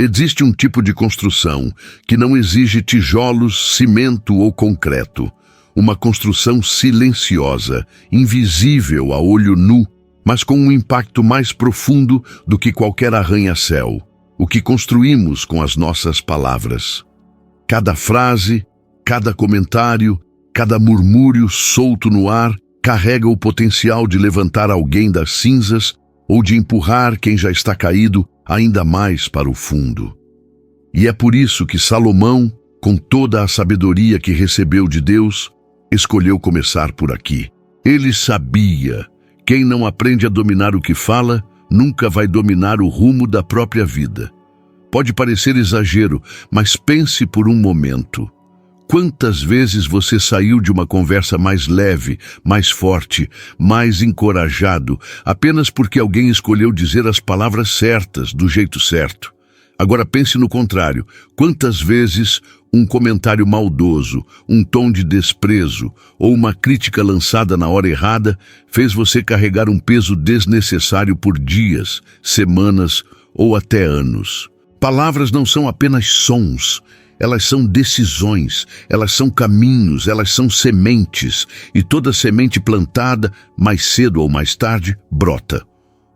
Existe um tipo de construção que não exige tijolos, cimento ou concreto. Uma construção silenciosa, invisível a olho nu, mas com um impacto mais profundo do que qualquer arranha-céu. O que construímos com as nossas palavras. Cada frase, cada comentário, cada murmúrio solto no ar carrega o potencial de levantar alguém das cinzas ou de empurrar quem já está caído ainda mais para o fundo. E é por isso que Salomão, com toda a sabedoria que recebeu de Deus, escolheu começar por aqui. Ele sabia: quem não aprende a dominar o que fala, nunca vai dominar o rumo da própria vida. Pode parecer exagero, mas pense por um momento. Quantas vezes você saiu de uma conversa mais leve, mais forte, mais encorajado, apenas porque alguém escolheu dizer as palavras certas, do jeito certo? Agora pense no contrário. Quantas vezes um comentário maldoso, um tom de desprezo ou uma crítica lançada na hora errada fez você carregar um peso desnecessário por dias, semanas ou até anos? Palavras não são apenas sons, elas são decisões, elas são caminhos, elas são sementes, e toda semente plantada, mais cedo ou mais tarde, brota.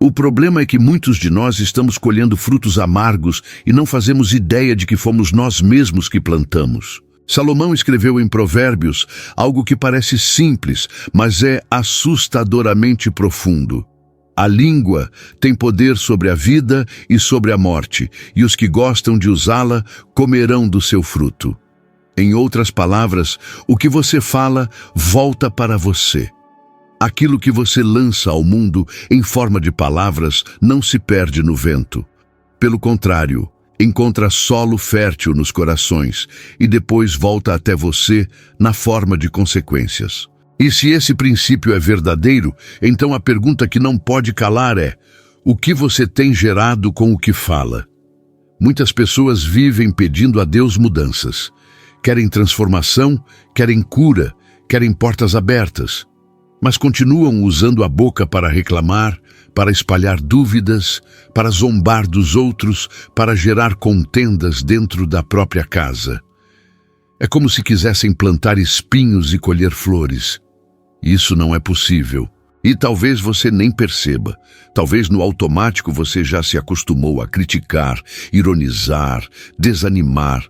O problema é que muitos de nós estamos colhendo frutos amargos e não fazemos ideia de que fomos nós mesmos que plantamos. Salomão escreveu em Provérbios algo que parece simples, mas é assustadoramente profundo. A língua tem poder sobre a vida e sobre a morte, e os que gostam de usá-la comerão do seu fruto. Em outras palavras, o que você fala volta para você. Aquilo que você lança ao mundo em forma de palavras não se perde no vento. Pelo contrário, encontra solo fértil nos corações e depois volta até você na forma de consequências. E se esse princípio é verdadeiro, então a pergunta que não pode calar é: o que você tem gerado com o que fala? Muitas pessoas vivem pedindo a Deus mudanças. Querem transformação, querem cura, querem portas abertas. Mas continuam usando a boca para reclamar, para espalhar dúvidas, para zombar dos outros, para gerar contendas dentro da própria casa. É como se quisessem plantar espinhos e colher flores. Isso não é possível. E talvez você nem perceba. Talvez no automático você já se acostumou a criticar, ironizar, desanimar.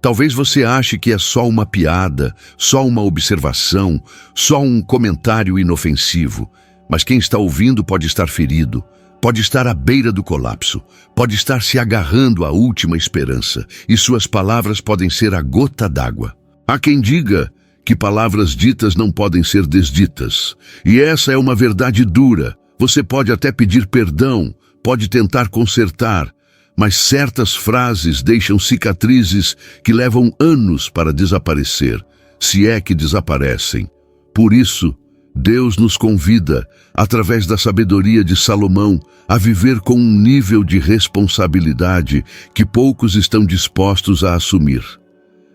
Talvez você ache que é só uma piada, só uma observação, só um comentário inofensivo. Mas quem está ouvindo pode estar ferido, pode estar à beira do colapso, pode estar se agarrando à última esperança, e suas palavras podem ser a gota d'água. Há quem diga que palavras ditas não podem ser desditas. E essa é uma verdade dura. Você pode até pedir perdão, pode tentar consertar, mas certas frases deixam cicatrizes que levam anos para desaparecer, se é que desaparecem. Por isso, Deus nos convida, através da sabedoria de Salomão, a viver com um nível de responsabilidade que poucos estão dispostos a assumir.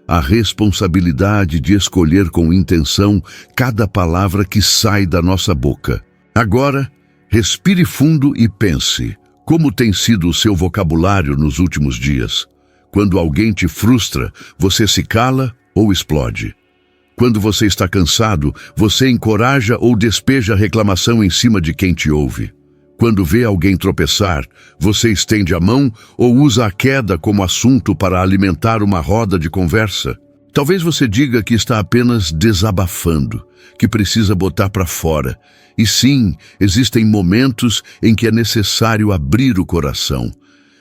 A responsabilidade de escolher com intenção cada palavra que sai da nossa boca. Agora, respire fundo e pense: como tem sido o seu vocabulário nos últimos dias? Quando alguém te frustra, você se cala ou explode? Quando você está cansado, você encoraja ou despeja reclamação em cima de quem te ouve? Quando vê alguém tropeçar, você estende a mão ou usa a queda como assunto para alimentar uma roda de conversa? Talvez você diga que está apenas desabafando, que precisa botar para fora. E sim, existem momentos em que é necessário abrir o coração.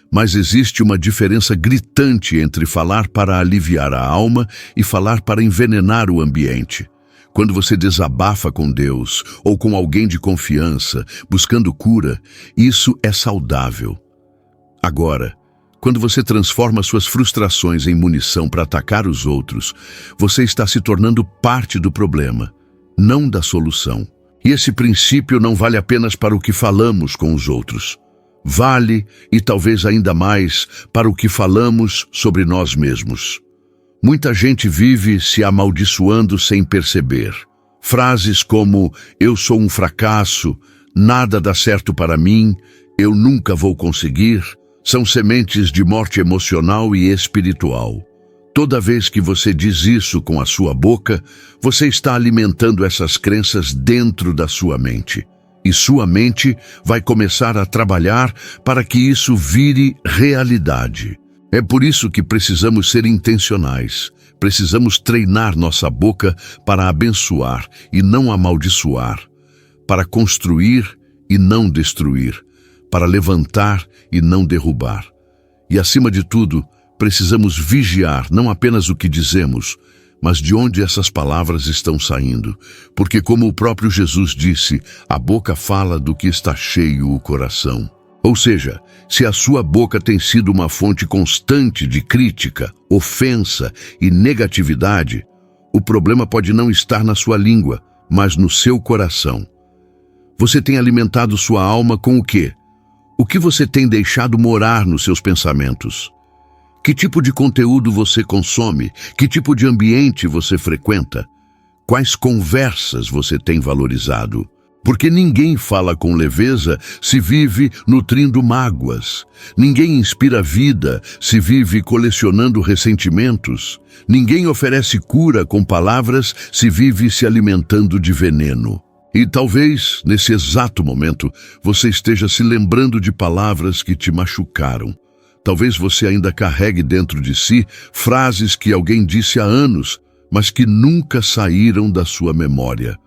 Mas existe uma diferença gritante entre falar para aliviar a alma e falar para envenenar o ambiente. Quando você desabafa com Deus ou com alguém de confiança, buscando cura, isso é saudável. Agora, quando você transforma suas frustrações em munição para atacar os outros, você está se tornando parte do problema, não da solução. E esse princípio não vale apenas para o que falamos com os outros. Vale, e talvez ainda mais, para o que falamos sobre nós mesmos. Muita gente vive se amaldiçoando sem perceber. Frases como: eu sou um fracasso, nada dá certo para mim, eu nunca vou conseguir, São sementes de morte emocional e espiritual. Toda vez que você diz isso com a sua boca, você está alimentando essas crenças dentro da sua mente. E sua mente vai começar a trabalhar para que isso vire realidade. É por isso que precisamos ser intencionais. Precisamos treinar nossa boca para abençoar e não amaldiçoar, para construir e não destruir, para levantar e não derrubar. E, acima de tudo, precisamos vigiar não apenas o que dizemos, mas de onde essas palavras estão saindo. Porque, como o próprio Jesus disse, a boca fala do que está cheio o coração. Ou seja, se a sua boca tem sido uma fonte constante de crítica, ofensa e negatividade, o problema pode não estar na sua língua, mas no seu coração. Você tem alimentado sua alma com o quê? O que você tem deixado morar nos seus pensamentos? Que tipo de conteúdo você consome? Que tipo de ambiente você frequenta? Quais conversas você tem valorizado? Porque ninguém fala com leveza se vive nutrindo mágoas. Ninguém inspira vida se vive colecionando ressentimentos. Ninguém oferece cura com palavras se vive se alimentando de veneno. E talvez, nesse exato momento, você esteja se lembrando de palavras que te machucaram. Talvez você ainda carregue dentro de si frases que alguém disse há anos, mas que nunca saíram da sua memória.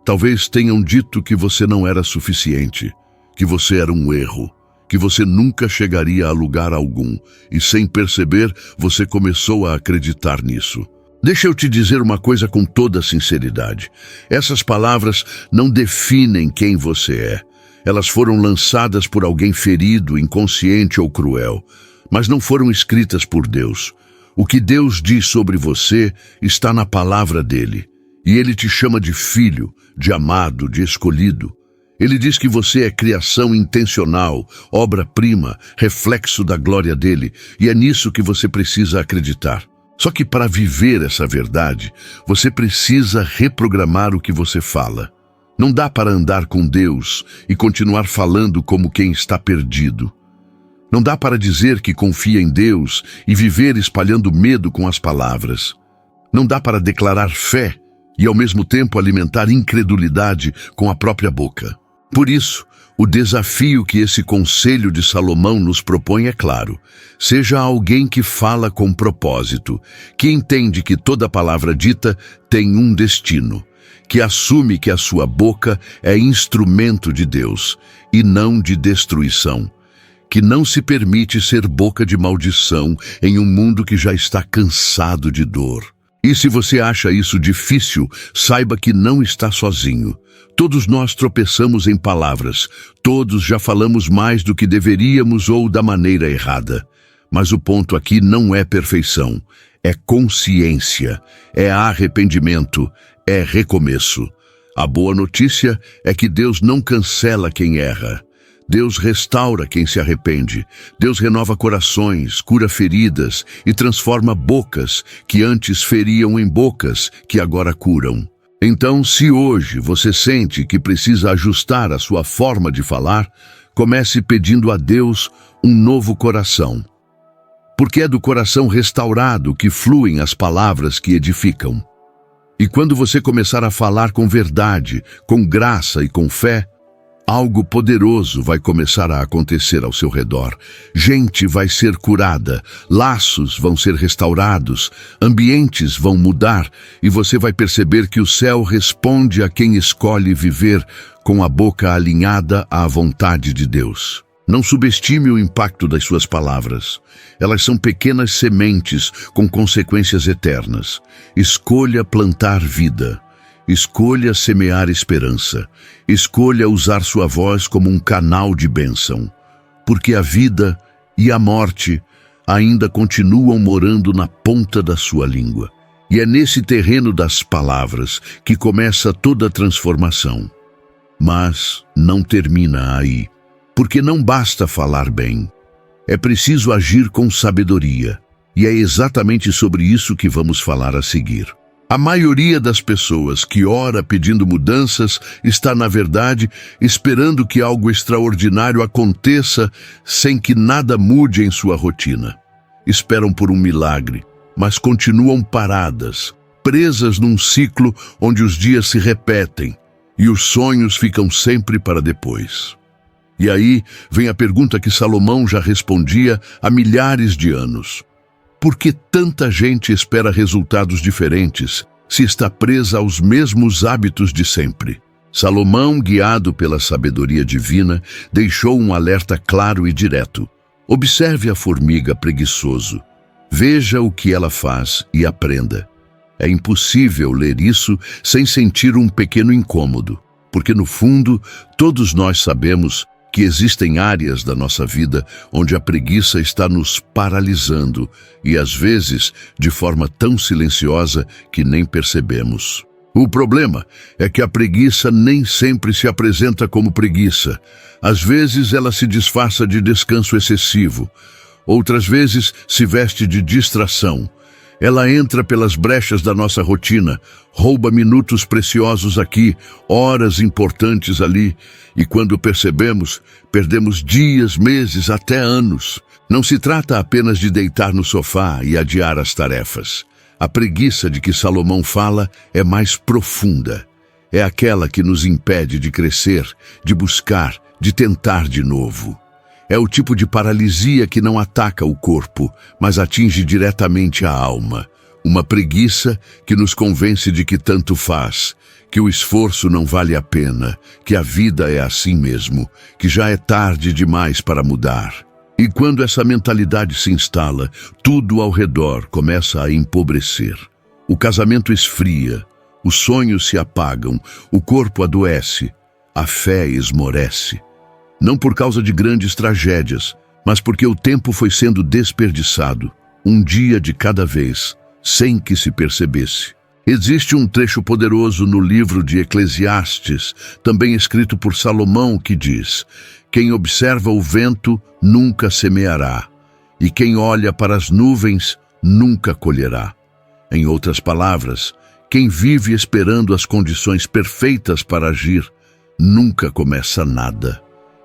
Talvez tenham dito que você não era suficiente, que você era um erro, que você nunca chegaria a lugar algum, e sem perceber, você começou a acreditar nisso. Deixa eu te dizer uma coisa com toda sinceridade. Essas palavras não definem quem você é. Elas foram lançadas por alguém ferido, inconsciente ou cruel, mas não foram escritas por Deus. O que Deus diz sobre você está na palavra dele. E ele te chama de filho, de amado, de escolhido. Ele diz que você é criação intencional, obra-prima, reflexo da glória dele, e é nisso que você precisa acreditar. Só que para viver essa verdade, você precisa reprogramar o que você fala. Não dá para andar com Deus e continuar falando como quem está perdido. Não dá para dizer que confia em Deus e viver espalhando medo com as palavras. Não dá para declarar fé e ao mesmo tempo alimentar incredulidade com a própria boca. Por isso, o desafio que esse conselho de Salomão nos propõe é claro. Seja alguém que fala com propósito, que entende que toda palavra dita tem um destino, que assume que a sua boca é instrumento de Deus e não de destruição, que não se permite ser boca de maldição em um mundo que já está cansado de dor. E se você acha isso difícil, saiba que não está sozinho. Todos nós tropeçamos em palavras, todos já falamos mais do que deveríamos ou da maneira errada. Mas o ponto aqui não é perfeição, é consciência, é arrependimento, é recomeço. A boa notícia é que Deus não cancela quem erra. Deus restaura quem se arrepende. Deus renova corações, cura feridas e transforma bocas que antes feriam em bocas que agora curam. Então, se hoje você sente que precisa ajustar a sua forma de falar, comece pedindo a Deus um novo coração. Porque é do coração restaurado que fluem as palavras que edificam. E quando você começar a falar com verdade, com graça e com fé, algo poderoso vai começar a acontecer ao seu redor. Gente vai ser curada, laços vão ser restaurados, ambientes vão mudar e você vai perceber que o céu responde a quem escolhe viver com a boca alinhada à vontade de Deus. Não subestime o impacto das suas palavras. Elas são pequenas sementes com consequências eternas. Escolha plantar vida. Escolha semear esperança. Escolha usar sua voz como um canal de bênção. Porque a vida e a morte ainda continuam morando na ponta da sua língua. E é nesse terreno das palavras que começa toda a transformação. Mas não termina aí. Porque não basta falar bem. É preciso agir com sabedoria. E é exatamente sobre isso que vamos falar a seguir. A maioria das pessoas que ora pedindo mudanças está, na verdade, esperando que algo extraordinário aconteça sem que nada mude em sua rotina. Esperam por um milagre, mas continuam paradas, presas num ciclo onde os dias se repetem e os sonhos ficam sempre para depois. E aí vem a pergunta que Salomão já respondia há milhares de anos. Por que tanta gente espera resultados diferentes se está presa aos mesmos hábitos de sempre? Salomão, guiado pela sabedoria divina, deixou um alerta claro e direto. Observe a formiga preguiçoso. Veja o que ela faz e aprenda. É impossível ler isso sem sentir um pequeno incômodo, porque no fundo, todos nós sabemos que existem áreas da nossa vida onde a preguiça está nos paralisando e, às vezes, de forma tão silenciosa que nem percebemos. O problema é que a preguiça nem sempre se apresenta como preguiça. Às vezes ela se disfarça de descanso excessivo. Outras vezes se veste de distração. Ela entra pelas brechas da nossa rotina, rouba minutos preciosos aqui, horas importantes ali, e quando percebemos, perdemos dias, meses, até anos. Não se trata apenas de deitar no sofá e adiar as tarefas. A preguiça de que Salomão fala é mais profunda. É aquela que nos impede de crescer, de buscar, de tentar de novo. É o tipo de paralisia que não ataca o corpo, mas atinge diretamente a alma. Uma preguiça que nos convence de que tanto faz, que o esforço não vale a pena, que a vida é assim mesmo, que já é tarde demais para mudar. E quando essa mentalidade se instala, tudo ao redor começa a empobrecer. O casamento esfria, os sonhos se apagam, o corpo adoece, a fé esmorece. Não por causa de grandes tragédias, mas porque o tempo foi sendo desperdiçado, um dia de cada vez, sem que se percebesse. Existe um trecho poderoso no livro de Eclesiastes, também escrito por Salomão, que diz: quem observa o vento nunca semeará, e quem olha para as nuvens nunca colherá. Em outras palavras, quem vive esperando as condições perfeitas para agir, nunca começa nada.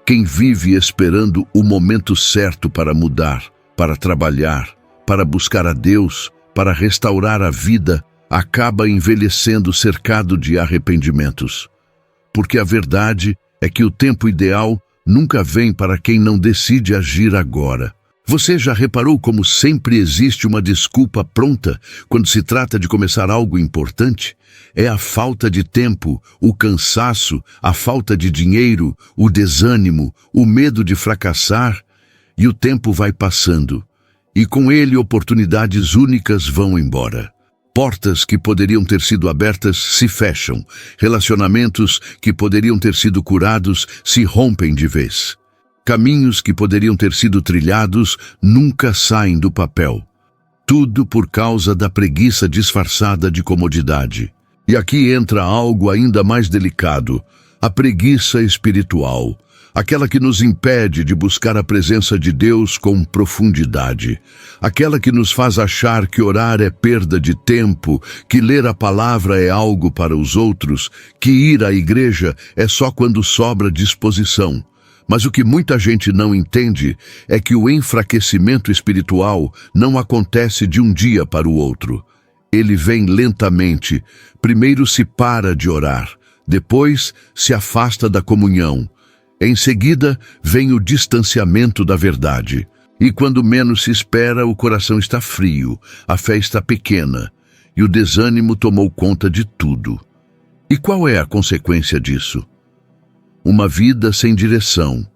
Quem vive esperando o momento certo para mudar, para trabalhar, para buscar a Deus, para restaurar a vida, acaba envelhecendo cercado de arrependimentos. Porque a verdade é que o tempo ideal nunca vem para quem não decide agir agora. Você já reparou como sempre existe uma desculpa pronta quando se trata de começar algo importante? É a falta de tempo, o cansaço, a falta de dinheiro, o desânimo, o medo de fracassar, e o tempo vai passando, e com ele oportunidades únicas vão embora. Portas que poderiam ter sido abertas se fecham, relacionamentos que poderiam ter sido curados se rompem de vez. Caminhos que poderiam ter sido trilhados nunca saem do papel. Tudo por causa da preguiça disfarçada de comodidade. E aqui entra algo ainda mais delicado, a preguiça espiritual, aquela que nos impede de buscar a presença de Deus com profundidade, aquela que nos faz achar que orar é perda de tempo, que ler a palavra é algo para os outros, que ir à igreja é só quando sobra disposição. Mas o que muita gente não entende é que o enfraquecimento espiritual não acontece de um dia para o outro. Ele vem lentamente. Primeiro se para de orar, depois se afasta da comunhão. Em seguida, vem o distanciamento da verdade. E quando menos se espera, o coração está frio, a fé está pequena, e o desânimo tomou conta de tudo. E qual é a consequência disso? Uma vida sem direção,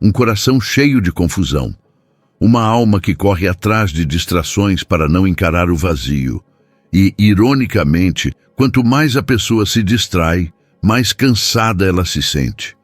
um coração cheio de confusão, uma alma que corre atrás de distrações para não encarar o vazio. E, ironicamente, quanto mais a pessoa se distrai, mais cansada ela se sente.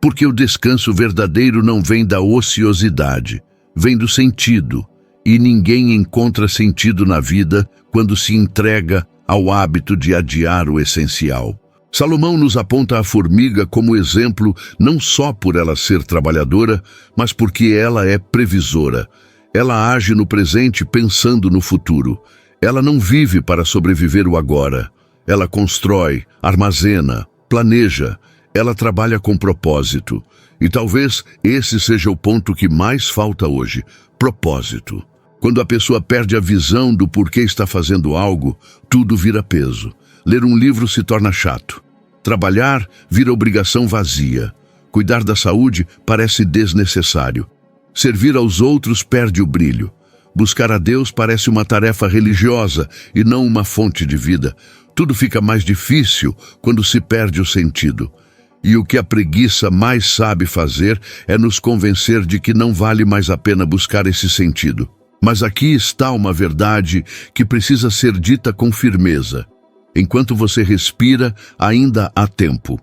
Porque o descanso verdadeiro não vem da ociosidade, vem do sentido, e ninguém encontra sentido na vida quando se entrega ao hábito de adiar o essencial. Salomão nos aponta a formiga como exemplo não só por ela ser trabalhadora, mas porque ela é previsora. Ela age no presente pensando no futuro. Ela não vive para sobreviver o agora. Ela constrói, armazena, planeja. Ela trabalha com propósito. E talvez esse seja o ponto que mais falta hoje: propósito. Quando a pessoa perde a visão do porquê está fazendo algo, tudo vira peso. Ler um livro se torna chato. Trabalhar vira obrigação vazia. Cuidar da saúde parece desnecessário. Servir aos outros perde o brilho. Buscar a Deus parece uma tarefa religiosa e não uma fonte de vida. Tudo fica mais difícil quando se perde o sentido. E o que a preguiça mais sabe fazer é nos convencer de que não vale mais a pena buscar esse sentido. Mas aqui está uma verdade que precisa ser dita com firmeza. Enquanto você respira, ainda há tempo.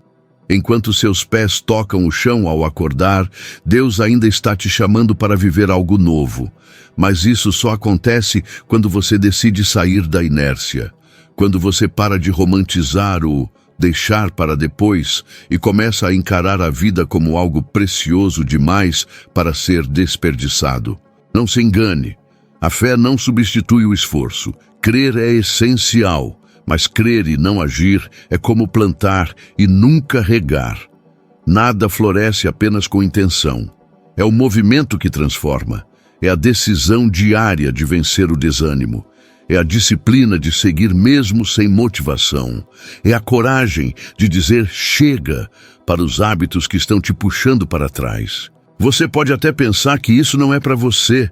Enquanto seus pés tocam o chão ao acordar, Deus ainda está te chamando para viver algo novo. Mas isso só acontece quando você decide sair da inércia. Quando você para de romantizar o deixar para depois e começa a encarar a vida como algo precioso demais para ser desperdiçado. Não se engane. A fé não substitui o esforço. Crer é essencial. Mas crer e não agir é como plantar e nunca regar. Nada floresce apenas com intenção. É o movimento que transforma. É a decisão diária de vencer o desânimo. É a disciplina de seguir mesmo sem motivação. É a coragem de dizer chega para os hábitos que estão te puxando para trás. Você pode até pensar que isso não é para você.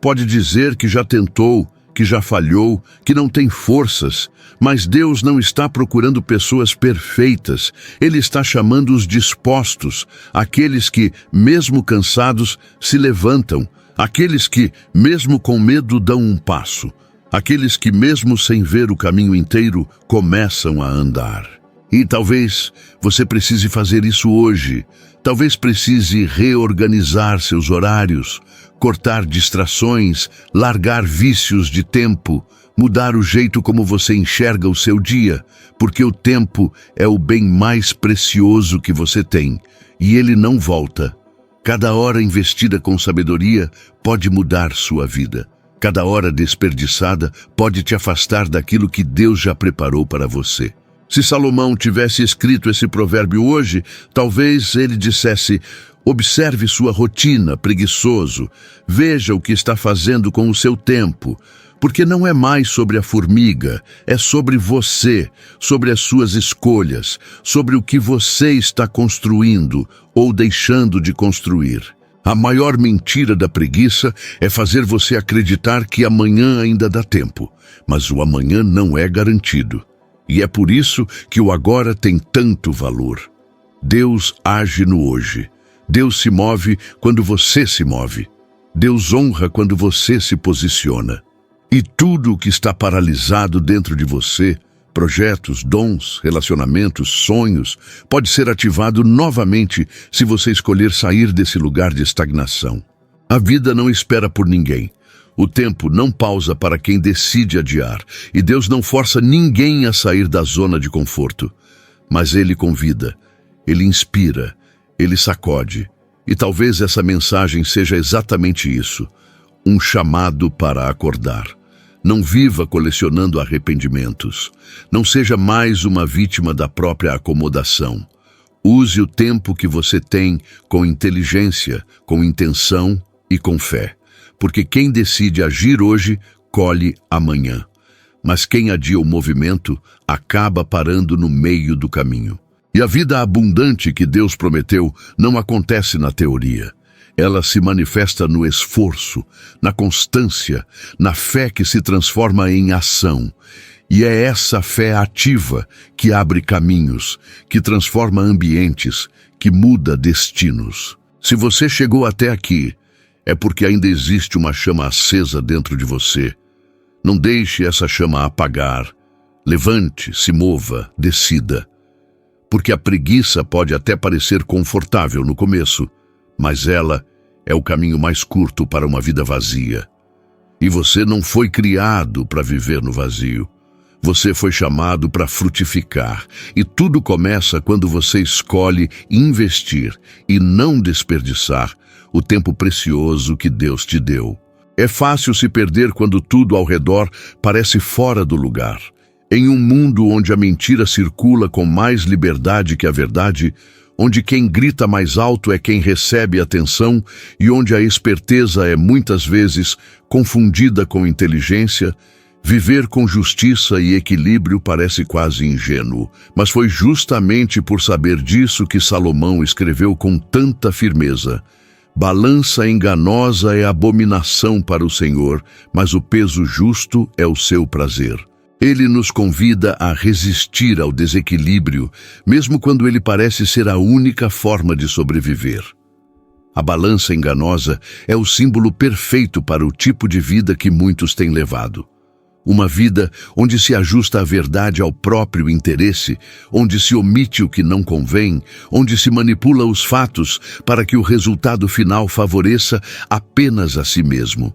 Pode dizer que já tentou, que já falhou, que não tem forças. Mas Deus não está procurando pessoas perfeitas. Ele está chamando os dispostos, aqueles que, mesmo cansados, se levantam, aqueles que, mesmo com medo, dão um passo, aqueles que, mesmo sem ver o caminho inteiro, começam a andar. E talvez você precise fazer isso hoje. Talvez precise reorganizar seus horários, cortar distrações, largar vícios de tempo, mudar o jeito como você enxerga o seu dia, porque o tempo é o bem mais precioso que você tem, e ele não volta. Cada hora investida com sabedoria pode mudar sua vida. Cada hora desperdiçada pode te afastar daquilo que Deus já preparou para você. Se Salomão tivesse escrito esse provérbio hoje, talvez ele dissesse: observe sua rotina, preguiçoso. Veja o que está fazendo com o seu tempo. Porque não é mais sobre a formiga, é sobre você, sobre as suas escolhas, sobre o que você está construindo ou deixando de construir. A maior mentira da preguiça é fazer você acreditar que amanhã ainda dá tempo, mas o amanhã não é garantido. E é por isso que o agora tem tanto valor. Deus age no hoje. Deus se move quando você se move. Deus honra quando você se posiciona. E tudo o que está paralisado dentro de você, projetos, dons, relacionamentos, sonhos, pode ser ativado novamente se você escolher sair desse lugar de estagnação. A vida não espera por ninguém. O tempo não pausa para quem decide adiar, e Deus não força ninguém a sair da zona de conforto. Mas Ele convida, Ele inspira, Ele sacode. E talvez essa mensagem seja exatamente isso, um chamado para acordar. Não viva colecionando arrependimentos. Não seja mais uma vítima da própria acomodação. Use o tempo que você tem com inteligência, com intenção e com fé. Porque quem decide agir hoje, colhe amanhã. Mas quem adia o movimento, acaba parando no meio do caminho. E a vida abundante que Deus prometeu não acontece na teoria. Ela se manifesta no esforço, na constância, na fé que se transforma em ação. E é essa fé ativa que abre caminhos, que transforma ambientes, que muda destinos. Se você chegou até aqui, é porque ainda existe uma chama acesa dentro de você. Não deixe essa chama apagar. Levante, se mova, decida. Porque a preguiça pode até parecer confortável no começo, mas ela é o caminho mais curto para uma vida vazia. E você não foi criado para viver no vazio. Você foi chamado para frutificar. E tudo começa quando você escolhe investir e não desperdiçar o tempo precioso que Deus te deu. É fácil se perder quando tudo ao redor parece fora do lugar. Em um mundo onde a mentira circula com mais liberdade que a verdade, onde quem grita mais alto é quem recebe atenção e onde a esperteza é muitas vezes confundida com inteligência, viver com justiça e equilíbrio parece quase ingênuo. Mas foi justamente por saber disso que Salomão escreveu com tanta firmeza: balança enganosa é abominação para o Senhor, mas o peso justo é o seu prazer. Ele nos convida a resistir ao desequilíbrio, mesmo quando ele parece ser a única forma de sobreviver. A balança enganosa é o símbolo perfeito para o tipo de vida que muitos têm levado. Uma vida onde se ajusta a verdade ao próprio interesse, onde se omite o que não convém, onde se manipula os fatos para que o resultado final favoreça apenas a si mesmo.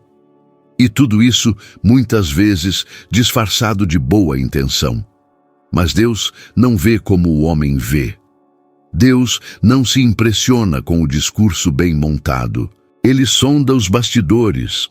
E tudo isso, muitas vezes, disfarçado de boa intenção. Mas Deus não vê como o homem vê. Deus não se impressiona com o discurso bem montado. Ele sonda os bastidores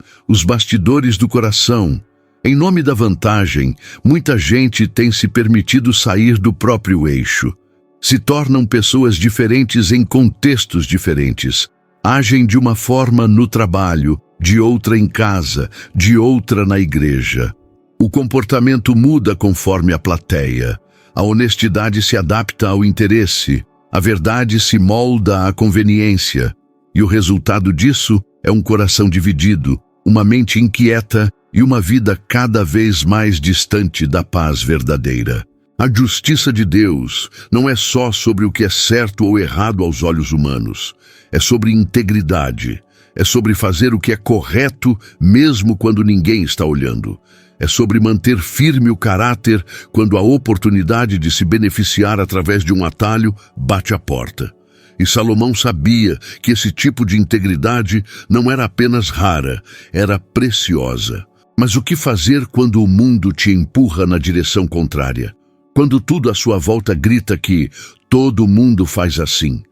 do coração. Em nome da vantagem, muita gente tem se permitido sair do próprio eixo. Se tornam pessoas diferentes em contextos diferentes. Agem de uma forma no trabalho, de outra em casa, de outra na igreja. O comportamento muda conforme a plateia. A honestidade se adapta ao interesse. A verdade se molda à conveniência. E o resultado disso é um coração dividido, uma mente inquieta e uma vida cada vez mais distante da paz verdadeira. A justiça de Deus não é só sobre o que é certo ou errado aos olhos humanos. É sobre integridade. É sobre fazer o que é correto mesmo quando ninguém está olhando. É sobre manter firme o caráter quando a oportunidade de se beneficiar através de um atalho bate à porta. E Salomão sabia que esse tipo de integridade não era apenas rara, era preciosa. Mas o que fazer quando o mundo te empurra na direção contrária? Quando tudo à sua volta grita que todo mundo faz assim?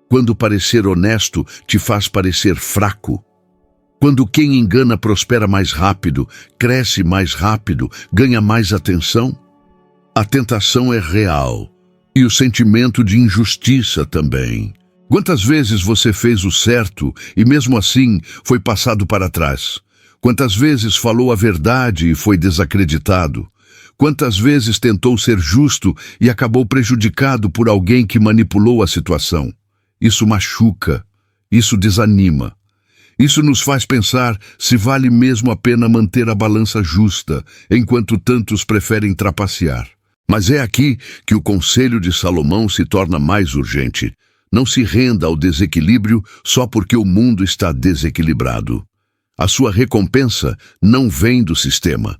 Quando parecer honesto te faz parecer fraco? Quando quem engana prospera mais rápido, cresce mais rápido, ganha mais atenção? A tentação é real. E o sentimento de injustiça também. Quantas vezes você fez o certo e mesmo assim foi passado para trás? Quantas vezes falou a verdade e foi desacreditado? Quantas vezes tentou ser justo e acabou prejudicado por alguém que manipulou a situação? Isso machuca, isso desanima. Isso nos faz pensar se vale mesmo a pena manter a balança justa, enquanto tantos preferem trapacear. Mas é aqui que o conselho de Salomão se torna mais urgente. Não se renda ao desequilíbrio só porque o mundo está desequilibrado. A sua recompensa não vem do sistema.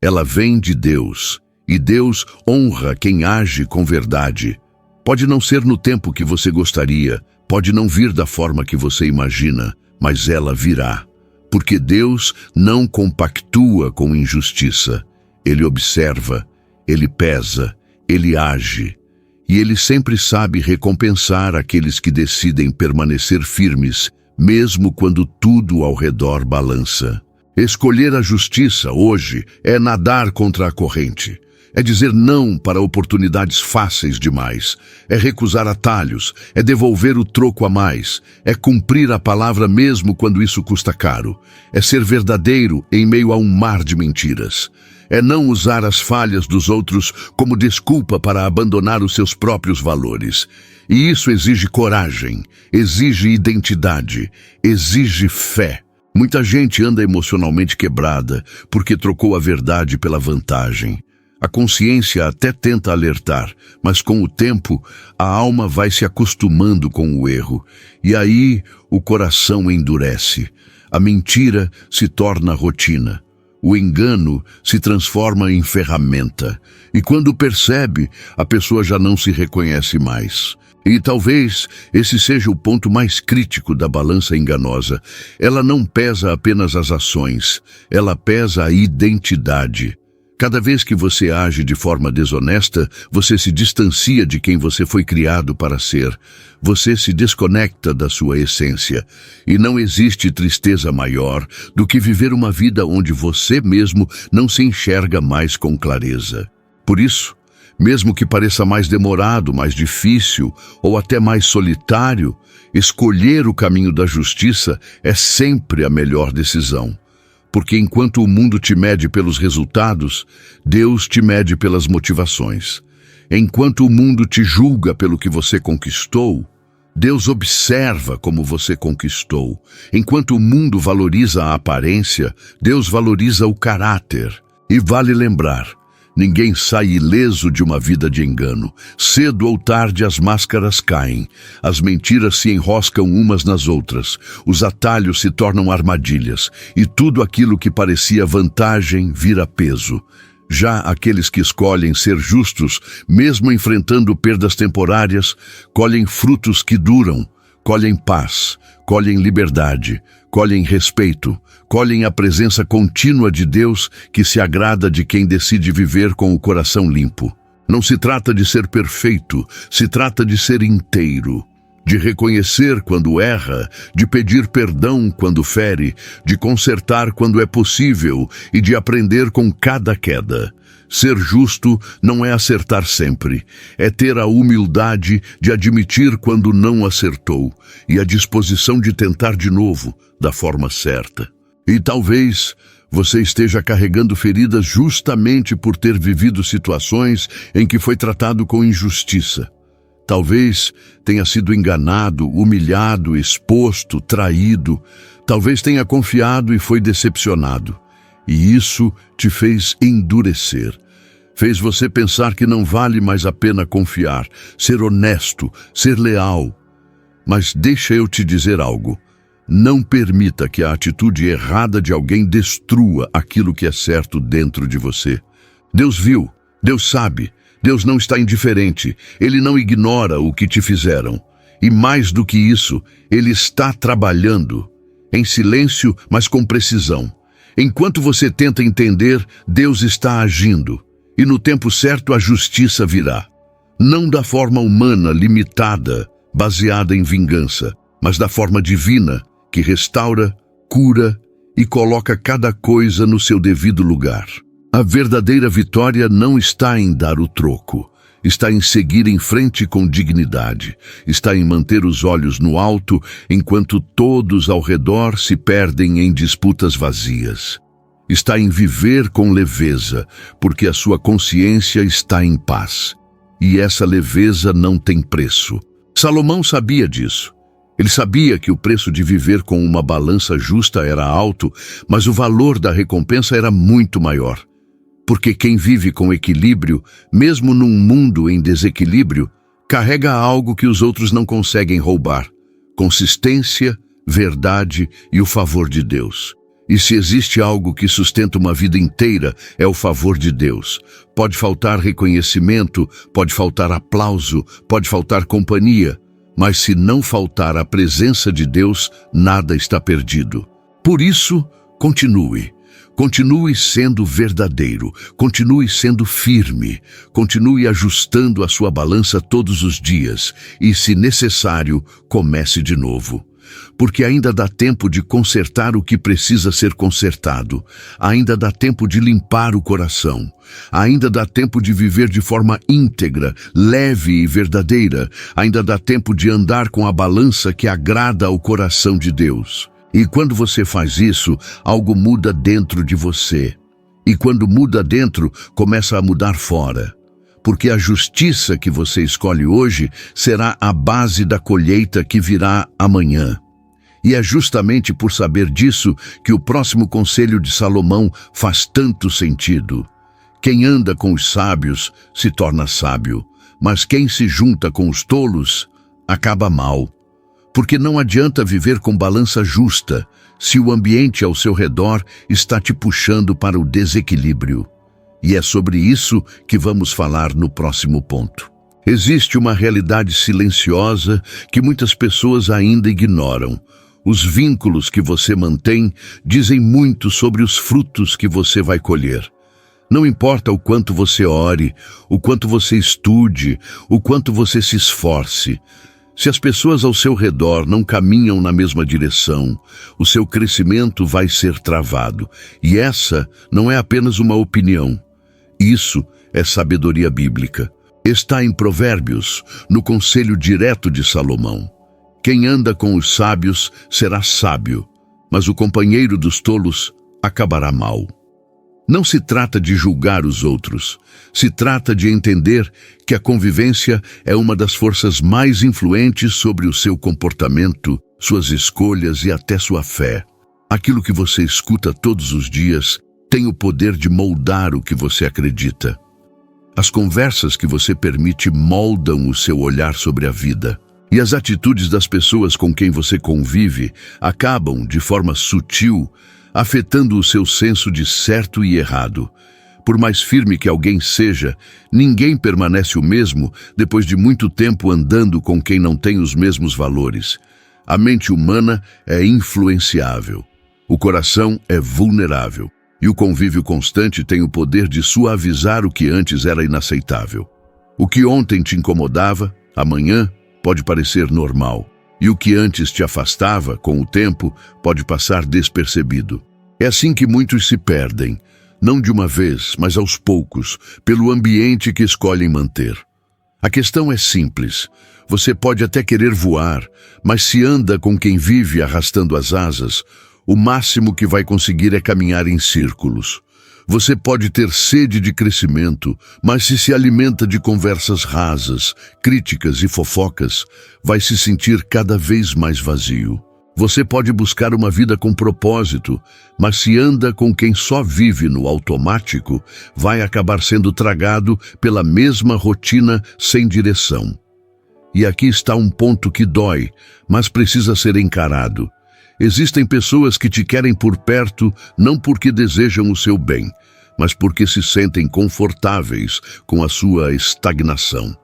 Ela vem de Deus. E Deus honra quem age com verdade. Pode não ser no tempo que você gostaria, pode não vir da forma que você imagina, mas ela virá. Porque Deus não compactua com injustiça. Ele observa, ele pesa, ele age. E ele sempre sabe recompensar aqueles que decidem permanecer firmes, mesmo quando tudo ao redor balança. Escolher a justiça hoje é nadar contra a corrente. É dizer não para oportunidades fáceis demais. É recusar atalhos. É devolver o troco a mais. É cumprir a palavra mesmo quando isso custa caro. É ser verdadeiro em meio a um mar de mentiras. É não usar as falhas dos outros como desculpa para abandonar os seus próprios valores. E isso exige coragem, exige identidade, exige fé. Muita gente anda emocionalmente quebrada porque trocou a verdade pela vantagem. A consciência até tenta alertar, mas com o tempo, a alma vai se acostumando com o erro. E aí, o coração endurece. A mentira se torna rotina. O engano se transforma em ferramenta. E quando percebe, a pessoa já não se reconhece mais. E talvez esse seja o ponto mais crítico da balança enganosa. Ela não pesa apenas as ações, ela pesa a identidade. Cada vez que você age de forma desonesta, você se distancia de quem você foi criado para ser. Você se desconecta da sua essência. E não existe tristeza maior do que viver uma vida onde você mesmo não se enxerga mais com clareza. Por isso, mesmo que pareça mais demorado, mais difícil ou até mais solitário, escolher o caminho da justiça é sempre a melhor decisão. Porque enquanto o mundo te mede pelos resultados, Deus te mede pelas motivações. Enquanto o mundo te julga pelo que você conquistou, Deus observa como você conquistou. Enquanto o mundo valoriza a aparência, Deus valoriza o caráter. E vale lembrar, ninguém sai ileso de uma vida de engano. Cedo ou tarde as máscaras caem, as mentiras se enroscam umas nas outras, os atalhos se tornam armadilhas, e tudo aquilo que parecia vantagem vira peso. Já aqueles que escolhem ser justos, mesmo enfrentando perdas temporárias, colhem frutos que duram, colhem paz, colhem liberdade, colhem respeito, colhem a presença contínua de Deus que se agrada de quem decide viver com o coração limpo. Não se trata de ser perfeito, se trata de ser inteiro, de reconhecer quando erra, de pedir perdão quando fere, de consertar quando é possível e de aprender com cada queda. Ser justo não é acertar sempre, é ter a humildade de admitir quando não acertou e a disposição de tentar de novo, da forma certa. E talvez você esteja carregando feridas justamente por ter vivido situações em que foi tratado com injustiça. Talvez tenha sido enganado, humilhado, exposto, traído. Talvez tenha confiado e foi decepcionado. E isso te fez endurecer. Fez você pensar que não vale mais a pena confiar, ser honesto, ser leal. Mas deixa eu te dizer algo. Não permita que a atitude errada de alguém destrua aquilo que é certo dentro de você. Deus viu, Deus sabe, Deus não está indiferente, Ele não ignora o que te fizeram. E mais do que isso, Ele está trabalhando, em silêncio, mas com precisão. Enquanto você tenta entender, Deus está agindo, e no tempo certo a justiça virá. Não da forma humana, limitada, baseada em vingança, mas da forma divina, que restaura, cura e coloca cada coisa no seu devido lugar. A verdadeira vitória não está em dar o troco, está em seguir em frente com dignidade, está em manter os olhos no alto enquanto todos ao redor se perdem em disputas vazias. Está em viver com leveza, porque a sua consciência está em paz. E essa leveza não tem preço. Salomão sabia disso. Ele sabia que o preço de viver com uma balança justa era alto, mas o valor da recompensa era muito maior. Porque quem vive com equilíbrio, mesmo num mundo em desequilíbrio, carrega algo que os outros não conseguem roubar: consistência, verdade e o favor de Deus. E se existe algo que sustenta uma vida inteira, é o favor de Deus. Pode faltar reconhecimento, pode faltar aplauso, pode faltar companhia, mas se não faltar a presença de Deus, nada está perdido. Por isso, continue. Continue sendo verdadeiro, continue sendo firme, continue ajustando a sua balança todos os dias e, se necessário, comece de novo. Porque ainda dá tempo de consertar o que precisa ser consertado, ainda dá tempo de limpar o coração, ainda dá tempo de viver de forma íntegra, leve e verdadeira, ainda dá tempo de andar com a balança que agrada ao coração de Deus. E quando você faz isso, algo muda dentro de você. E quando muda dentro, começa a mudar fora. Porque a justiça que você escolhe hoje será a base da colheita que virá amanhã. E é justamente por saber disso que o próximo conselho de Salomão faz tanto sentido. Quem anda com os sábios se torna sábio, mas quem se junta com os tolos acaba mal. Porque não adianta viver com balança justa se o ambiente ao seu redor está te puxando para o desequilíbrio. E é sobre isso que vamos falar no próximo ponto. Existe uma realidade silenciosa que muitas pessoas ainda ignoram. Os vínculos que você mantém dizem muito sobre os frutos que você vai colher. Não importa o quanto você ore, o quanto você estude, o quanto você se esforce. Se as pessoas ao seu redor não caminham na mesma direção, o seu crescimento vai ser travado. E essa não é apenas uma opinião. Isso é sabedoria bíblica. Está em Provérbios, no conselho direto de Salomão. Quem anda com os sábios será sábio, mas o companheiro dos tolos acabará mal. Não se trata de julgar os outros, se trata de entender que a convivência é uma das forças mais influentes sobre o seu comportamento, suas escolhas e até sua fé. Aquilo que você escuta todos os dias tem o poder de moldar o que você acredita. As conversas que você permite moldam o seu olhar sobre a vida. E as atitudes das pessoas com quem você convive acabam, de forma sutil, afetando o seu senso de certo e errado. Por mais firme que alguém seja, ninguém permanece o mesmo depois de muito tempo andando com quem não tem os mesmos valores. A mente humana é influenciável. O coração é vulnerável. E o convívio constante tem o poder de suavizar o que antes era inaceitável. O que ontem te incomodava, amanhã pode parecer normal. E o que antes te afastava, com o tempo, pode passar despercebido. É assim que muitos se perdem, não de uma vez, mas aos poucos, pelo ambiente que escolhem manter. A questão é simples. Você pode até querer voar, mas se anda com quem vive arrastando as asas, o máximo que vai conseguir é caminhar em círculos. Você pode ter sede de crescimento, mas se alimenta de conversas rasas, críticas e fofocas, vai se sentir cada vez mais vazio. Você pode buscar uma vida com propósito, mas se anda com quem só vive no automático, vai acabar sendo tragado pela mesma rotina sem direção. E aqui está um ponto que dói, mas precisa ser encarado. Existem pessoas que te querem por perto não porque desejam o seu bem, mas porque se sentem confortáveis com a sua estagnação.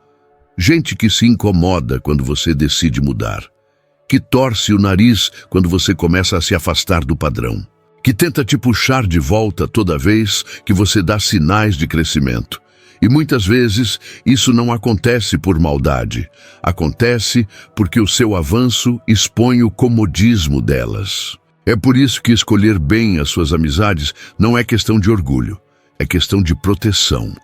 Gente que se incomoda quando você decide mudar, que torce o nariz quando você começa a se afastar do padrão, que tenta te puxar de volta toda vez que você dá sinais de crescimento. E muitas vezes isso não acontece por maldade, acontece porque o seu avanço expõe o comodismo delas. É por isso que escolher bem as suas amizades não é questão de orgulho, é questão de proteção.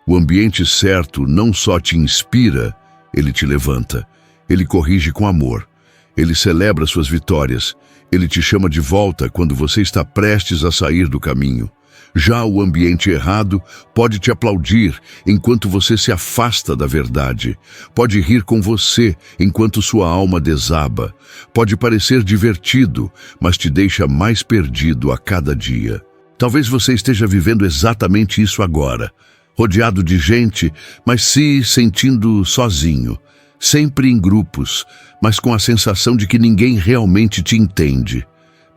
O ambiente certo não só te inspira, ele te levanta, ele corrige com amor, ele celebra suas vitórias, ele te chama de volta quando você está prestes a sair do caminho. Já o ambiente errado pode te aplaudir enquanto você se afasta da verdade. Pode rir com você enquanto sua alma desaba. Pode parecer divertido, mas te deixa mais perdido a cada dia. Talvez você esteja vivendo exatamente isso agora, rodeado de gente, mas se sentindo sozinho, sempre em grupos, mas com a sensação de que ninguém realmente te entende.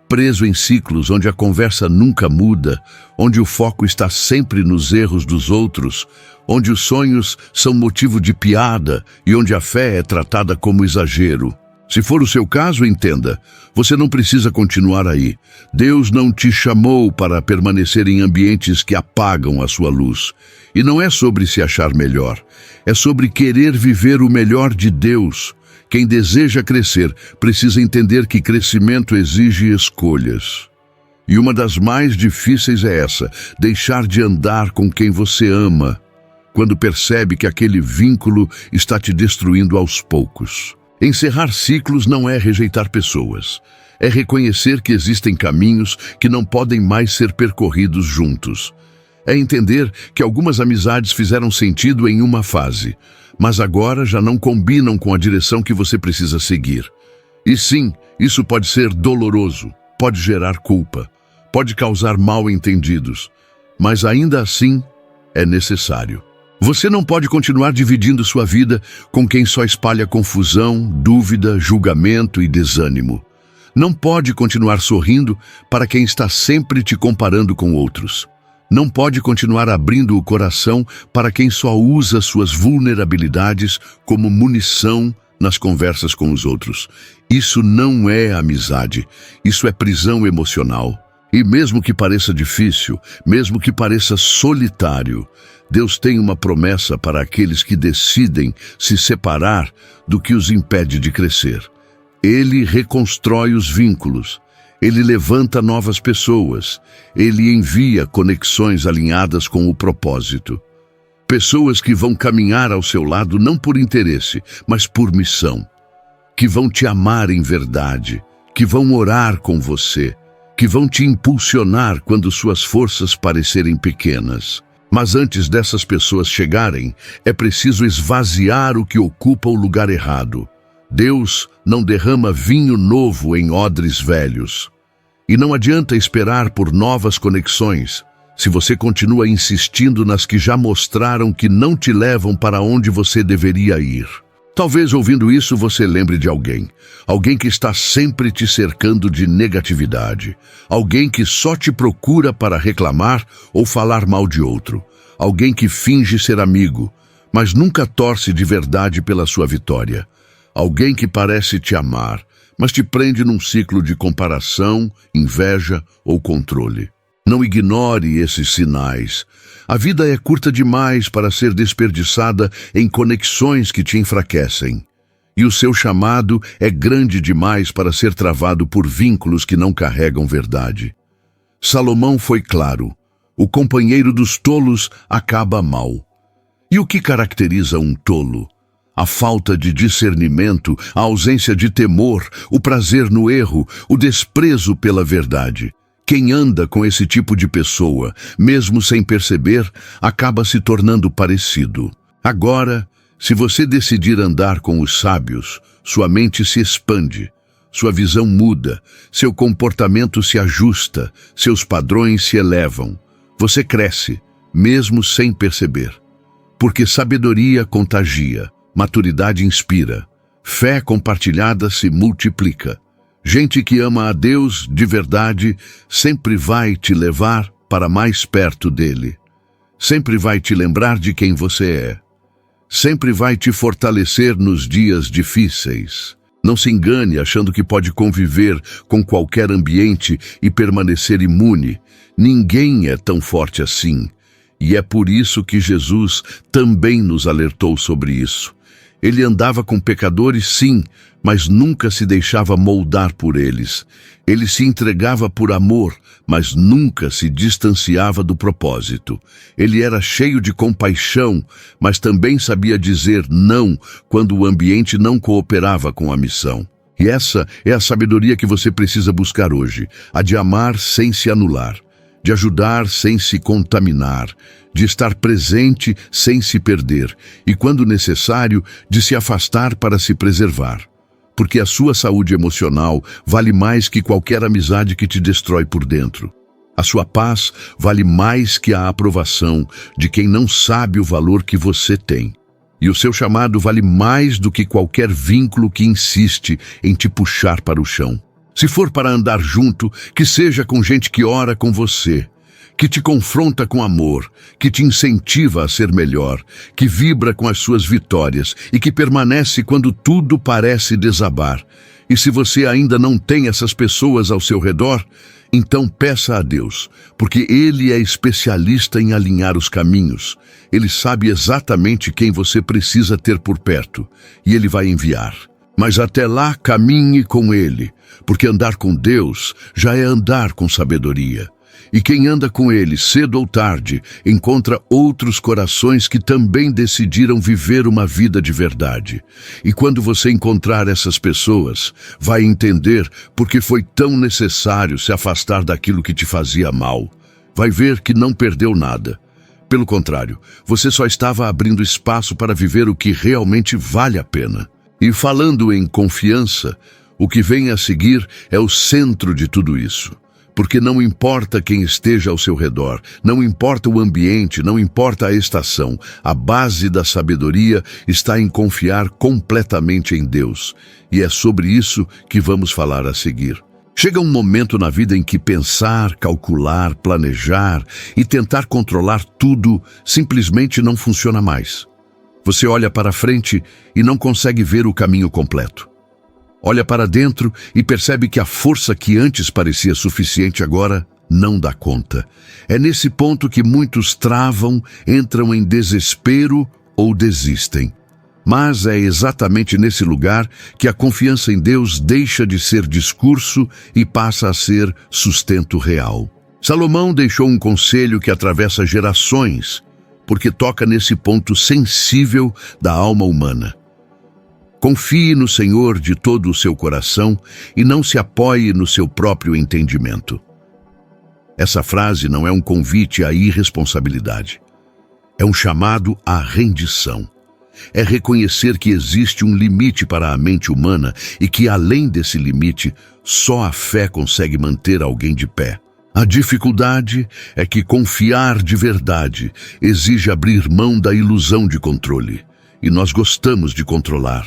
Preso em ciclos onde a conversa nunca muda, onde o foco está sempre nos erros dos outros, onde os sonhos são motivo de piada e onde a fé é tratada como exagero. Se for o seu caso, entenda, você não precisa continuar aí. Deus não te chamou para permanecer em ambientes que apagam a sua luz. E não é sobre se achar melhor, é sobre querer viver o melhor de Deus. Quem deseja crescer precisa entender que crescimento exige escolhas. E uma das mais difíceis é essa, deixar de andar com quem você ama, quando percebe que aquele vínculo está te destruindo aos poucos. Encerrar ciclos não é rejeitar pessoas, é reconhecer que existem caminhos que não podem mais ser percorridos juntos. É entender que algumas amizades fizeram sentido em uma fase, mas agora já não combinam com a direção que você precisa seguir. E sim, isso pode ser doloroso, pode gerar culpa, pode causar mal-entendidos, mas ainda assim é necessário. Você não pode continuar dividindo sua vida com quem só espalha confusão, dúvida, julgamento e desânimo. Não pode continuar sorrindo para quem está sempre te comparando com outros. Não pode continuar abrindo o coração para quem só usa suas vulnerabilidades como munição nas conversas com os outros. Isso não é amizade, isso é prisão emocional. E mesmo que pareça difícil, mesmo que pareça solitário, Deus tem uma promessa para aqueles que decidem se separar do que os impede de crescer. Ele reconstrói os vínculos, ele levanta novas pessoas, ele envia conexões alinhadas com o propósito. Pessoas que vão caminhar ao seu lado não por interesse, mas por missão. Que vão te amar em verdade, que vão orar com você, que vão te impulsionar quando suas forças parecerem pequenas. Mas antes dessas pessoas chegarem, é preciso esvaziar o que ocupa o lugar errado. Deus não derrama vinho novo em odres velhos. E não adianta esperar por novas conexões, se você continua insistindo nas que já mostraram que não te levam para onde você deveria ir. Talvez ouvindo isso você lembre de alguém. Alguém que está sempre te cercando de negatividade. Alguém que só te procura para reclamar ou falar mal de outro. Alguém que finge ser amigo, mas nunca torce de verdade pela sua vitória. Alguém que parece te amar, mas te prende num ciclo de comparação, inveja ou controle. Não ignore esses sinais. A vida é curta demais para ser desperdiçada em conexões que te enfraquecem. E o seu chamado é grande demais para ser travado por vínculos que não carregam verdade. Salomão foi claro: o companheiro dos tolos acaba mal. E o que caracteriza um tolo? A falta de discernimento, a ausência de temor, o prazer no erro, o desprezo pela verdade. Quem anda com esse tipo de pessoa, mesmo sem perceber, acaba se tornando parecido. Agora, se você decidir andar com os sábios, sua mente se expande, sua visão muda, seu comportamento se ajusta, seus padrões se elevam. Você cresce, mesmo sem perceber. Porque sabedoria contagia, maturidade inspira, fé compartilhada se multiplica. Gente que ama a Deus de verdade sempre vai te levar para mais perto dele. Sempre vai te lembrar de quem você é. Sempre vai te fortalecer nos dias difíceis. Não se engane achando que pode conviver com qualquer ambiente e permanecer imune. Ninguém é tão forte assim. E é por isso que Jesus também nos alertou sobre isso. Ele andava com pecadores, sim, mas nunca se deixava moldar por eles. Ele se entregava por amor, mas nunca se distanciava do propósito. Ele era cheio de compaixão, mas também sabia dizer não quando o ambiente não cooperava com a missão. E essa é a sabedoria que você precisa buscar hoje, a de amar sem se anular, de ajudar sem se contaminar, de estar presente sem se perder e, quando necessário, de se afastar para se preservar. Porque a sua saúde emocional vale mais que qualquer amizade que te destrói por dentro. A sua paz vale mais que a aprovação de quem não sabe o valor que você tem. E o seu chamado vale mais do que qualquer vínculo que insiste em te puxar para o chão. Se for para andar junto, que seja com gente que ora com você, que te confronta com amor, que te incentiva a ser melhor, que vibra com as suas vitórias e que permanece quando tudo parece desabar. E se você ainda não tem essas pessoas ao seu redor, então peça a Deus, porque Ele é especialista em alinhar os caminhos. Ele sabe exatamente quem você precisa ter por perto, e Ele vai enviar. Mas até lá, caminhe com Ele, porque andar com Deus já é andar com sabedoria. E quem anda com Ele, cedo ou tarde, encontra outros corações que também decidiram viver uma vida de verdade. E quando você encontrar essas pessoas, vai entender por que foi tão necessário se afastar daquilo que te fazia mal. Vai ver que não perdeu nada. Pelo contrário, você só estava abrindo espaço para viver o que realmente vale a pena. E falando em confiança, o que vem a seguir é o centro de tudo isso. Porque não importa quem esteja ao seu redor, não importa o ambiente, não importa a estação, a base da sabedoria está em confiar completamente em Deus. E é sobre isso que vamos falar a seguir. Chega um momento na vida em que pensar, calcular, planejar e tentar controlar tudo simplesmente não funciona mais. Você olha para frente e não consegue ver o caminho completo. Olha para dentro e percebe que a força que antes parecia suficiente agora não dá conta. É nesse ponto que muitos travam, entram em desespero ou desistem. Mas é exatamente nesse lugar que a confiança em Deus deixa de ser discurso e passa a ser sustento real. Salomão deixou um conselho que atravessa gerações, porque toca nesse ponto sensível da alma humana. Confie no Senhor de todo o seu coração e não se apoie no seu próprio entendimento. Essa frase não é um convite à irresponsabilidade. É um chamado à rendição. É reconhecer que existe um limite para a mente humana e que, além desse limite, só a fé consegue manter alguém de pé. A dificuldade é que confiar de verdade exige abrir mão da ilusão de controle. E nós gostamos de controlar.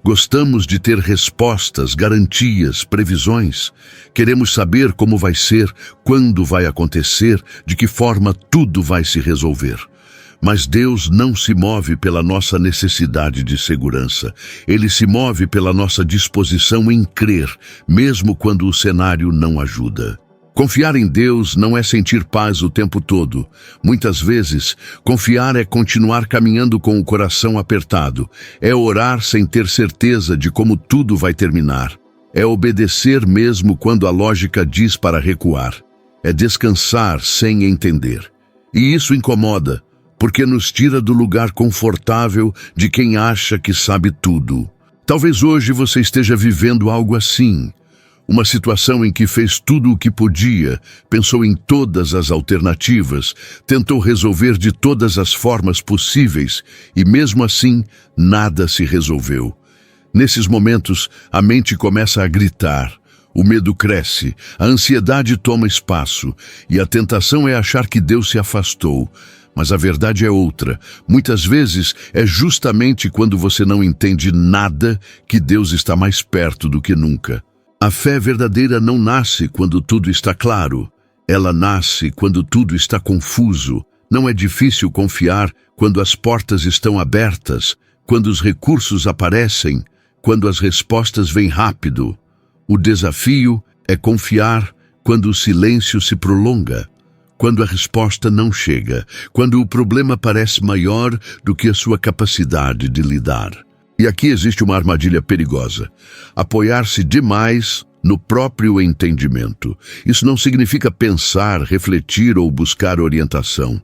Gostamos de ter respostas, garantias, previsões. Queremos saber como vai ser, quando vai acontecer, de que forma tudo vai se resolver. Mas Deus não se move pela nossa necessidade de segurança. Ele se move pela nossa disposição em crer, mesmo quando o cenário não ajuda. Confiar em Deus não é sentir paz o tempo todo. Muitas vezes, confiar é continuar caminhando com o coração apertado. É orar sem ter certeza de como tudo vai terminar. É obedecer mesmo quando a lógica diz para recuar. É descansar sem entender. E isso incomoda, porque nos tira do lugar confortável de quem acha que sabe tudo. Talvez hoje você esteja vivendo algo assim. Uma situação em que fez tudo o que podia, pensou em todas as alternativas, tentou resolver de todas as formas possíveis e, mesmo assim, nada se resolveu. Nesses momentos, a mente começa a gritar, o medo cresce, a ansiedade toma espaço e a tentação é achar que Deus se afastou. Mas a verdade é outra. Muitas vezes é justamente quando você não entende nada que Deus está mais perto do que nunca. A fé verdadeira não nasce quando tudo está claro. Ela nasce quando tudo está confuso. Não é difícil confiar quando as portas estão abertas, quando os recursos aparecem, quando as respostas vêm rápido. O desafio é confiar quando o silêncio se prolonga, quando a resposta não chega, quando o problema parece maior do que a sua capacidade de lidar. E aqui existe uma armadilha perigosa: apoiar-se demais no próprio entendimento. Isso não significa pensar, refletir ou buscar orientação.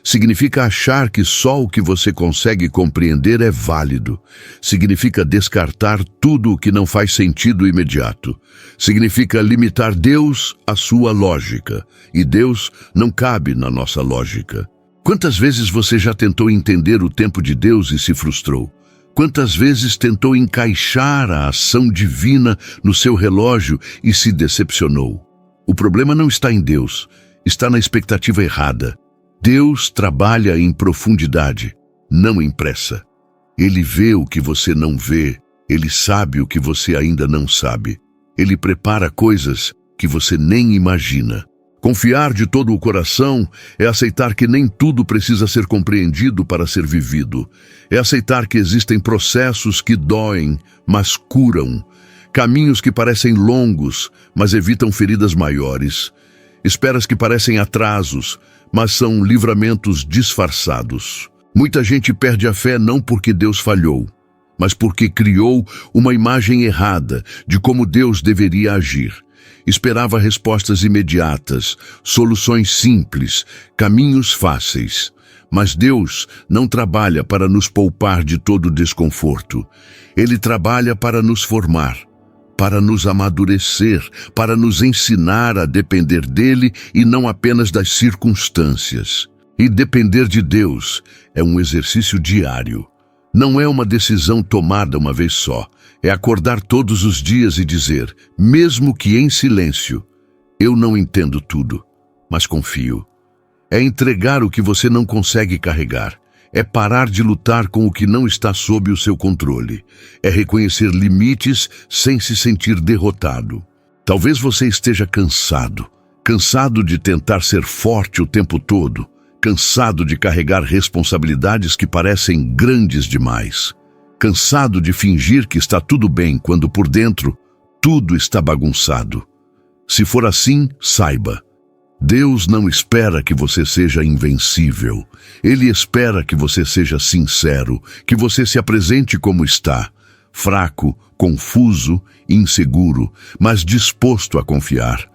Significa achar que só o que você consegue compreender é válido. Significa descartar tudo o que não faz sentido imediato. Significa limitar Deus à sua lógica. E Deus não cabe na nossa lógica. Quantas vezes você já tentou entender o tempo de Deus e se frustrou? Quantas vezes tentou encaixar a ação divina no seu relógio e se decepcionou? O problema não está em Deus, está na expectativa errada. Deus trabalha em profundidade, não em pressa. Ele vê o que você não vê, Ele sabe o que você ainda não sabe. Ele prepara coisas que você nem imagina. Confiar de todo o coração é aceitar que nem tudo precisa ser compreendido para ser vivido. É aceitar que existem processos que doem, mas curam. Caminhos que parecem longos, mas evitam feridas maiores. Esperas que parecem atrasos, mas são livramentos disfarçados. Muita gente perde a fé não porque Deus falhou, mas porque criou uma imagem errada de como Deus deveria agir. Esperava respostas imediatas, soluções simples, caminhos fáceis. Mas Deus não trabalha para nos poupar de todo desconforto. Ele trabalha para nos formar, para nos amadurecer, para nos ensinar a depender dele e não apenas das circunstâncias. E depender de Deus é um exercício diário. Não é uma decisão tomada uma vez só. É acordar todos os dias e dizer, mesmo que em silêncio, eu não entendo tudo, mas confio. É entregar o que você não consegue carregar. É parar de lutar com o que não está sob o seu controle. É reconhecer limites sem se sentir derrotado. Talvez você esteja cansado de tentar ser forte o tempo todo, cansado de carregar responsabilidades que parecem grandes demais. Cansado de fingir que está tudo bem quando por dentro tudo está bagunçado. Se for assim, saiba, Deus não espera que você seja invencível. Ele espera que você seja sincero, que você se apresente como está, fraco, confuso, inseguro, mas disposto a confiar.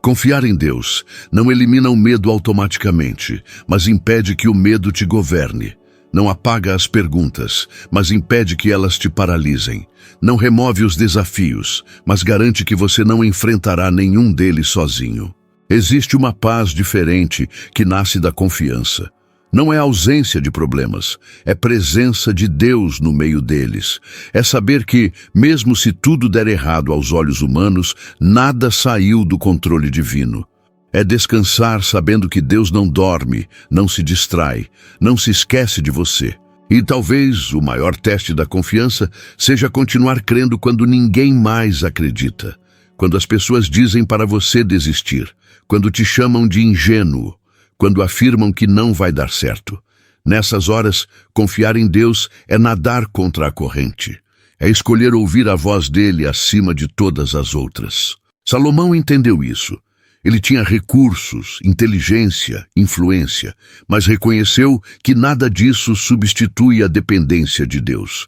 Confiar em Deus não elimina o medo automaticamente, mas impede que o medo te governe. Não apaga as perguntas, mas impede que elas te paralisem. Não remove os desafios, mas garante que você não enfrentará nenhum deles sozinho. Existe uma paz diferente que nasce da confiança. Não é ausência de problemas, é presença de Deus no meio deles. É saber que, mesmo se tudo der errado aos olhos humanos, nada saiu do controle divino. É descansar sabendo que Deus não dorme, não se distrai, não se esquece de você. E talvez o maior teste da confiança seja continuar crendo quando ninguém mais acredita. Quando as pessoas dizem para você desistir, quando te chamam de ingênuo, quando afirmam que não vai dar certo. Nessas horas, confiar em Deus é nadar contra a corrente. É escolher ouvir a voz dele acima de todas as outras. Salomão entendeu isso. Ele tinha recursos, inteligência, influência, mas reconheceu que nada disso substitui a dependência de Deus.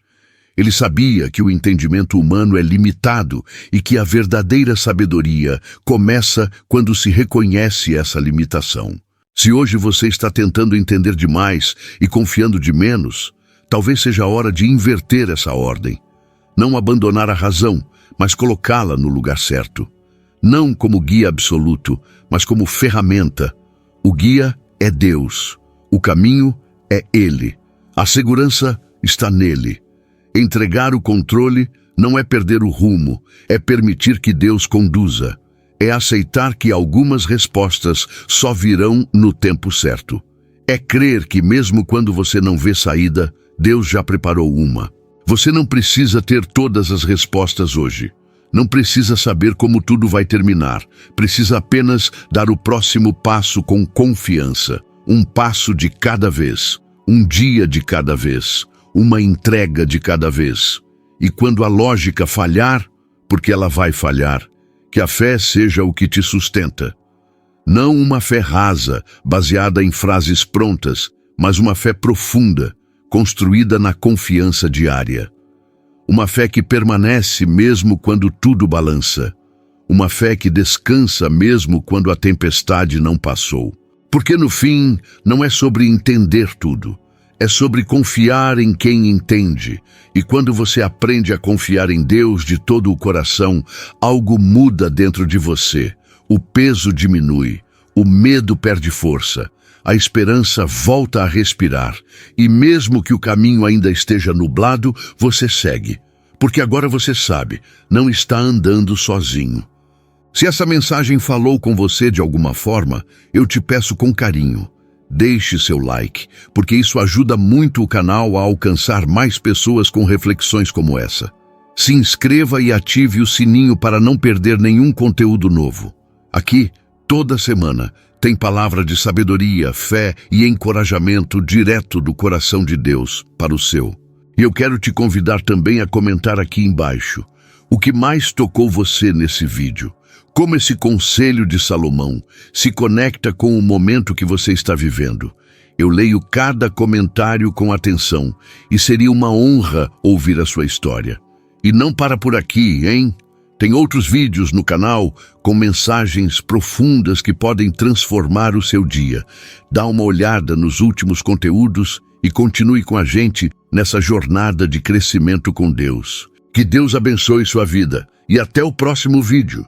Ele sabia que o entendimento humano é limitado e que a verdadeira sabedoria começa quando se reconhece essa limitação. Se hoje você está tentando entender demais e confiando de menos, talvez seja a hora de inverter essa ordem. Não abandonar a razão, mas colocá-la no lugar certo. Não como guia absoluto, mas como ferramenta. O guia é Deus. O caminho é Ele. A segurança está nele. Entregar o controle não é perder o rumo, é permitir que Deus conduza. É aceitar que algumas respostas só virão no tempo certo. É crer que mesmo quando você não vê saída, Deus já preparou uma. Você não precisa ter todas as respostas hoje. Não precisa saber como tudo vai terminar. Precisa apenas dar o próximo passo com confiança. Um passo de cada vez. Um dia de cada vez. Uma entrega de cada vez. E quando a lógica falhar, porque ela vai falhar, que a fé seja o que te sustenta. Não uma fé rasa, baseada em frases prontas, mas uma fé profunda, construída na confiança diária. Uma fé que permanece mesmo quando tudo balança. Uma fé que descansa mesmo quando a tempestade não passou. Porque no fim, não é sobre entender tudo. É sobre confiar em quem entende. E quando você aprende a confiar em Deus de todo o coração, algo muda dentro de você. O peso diminui, o medo perde força, a esperança volta a respirar. E mesmo que o caminho ainda esteja nublado, você segue. Porque agora você sabe, não está andando sozinho. Se essa mensagem falou com você de alguma forma, eu te peço com carinho. Deixe seu like, porque isso ajuda muito o canal a alcançar mais pessoas com reflexões como essa. Se inscreva e ative o sininho para não perder nenhum conteúdo novo. Aqui, toda semana, tem palavra de sabedoria, fé e encorajamento direto do coração de Deus para o seu. E eu quero te convidar também a comentar aqui embaixo o que mais tocou você nesse vídeo. Como esse conselho de Salomão se conecta com o momento que você está vivendo. Eu leio cada comentário com atenção e seria uma honra ouvir a sua história. E não para por aqui, hein? Tem outros vídeos no canal com mensagens profundas que podem transformar o seu dia. Dá uma olhada nos últimos conteúdos e continue com a gente nessa jornada de crescimento com Deus. Que Deus abençoe sua vida e até o próximo vídeo.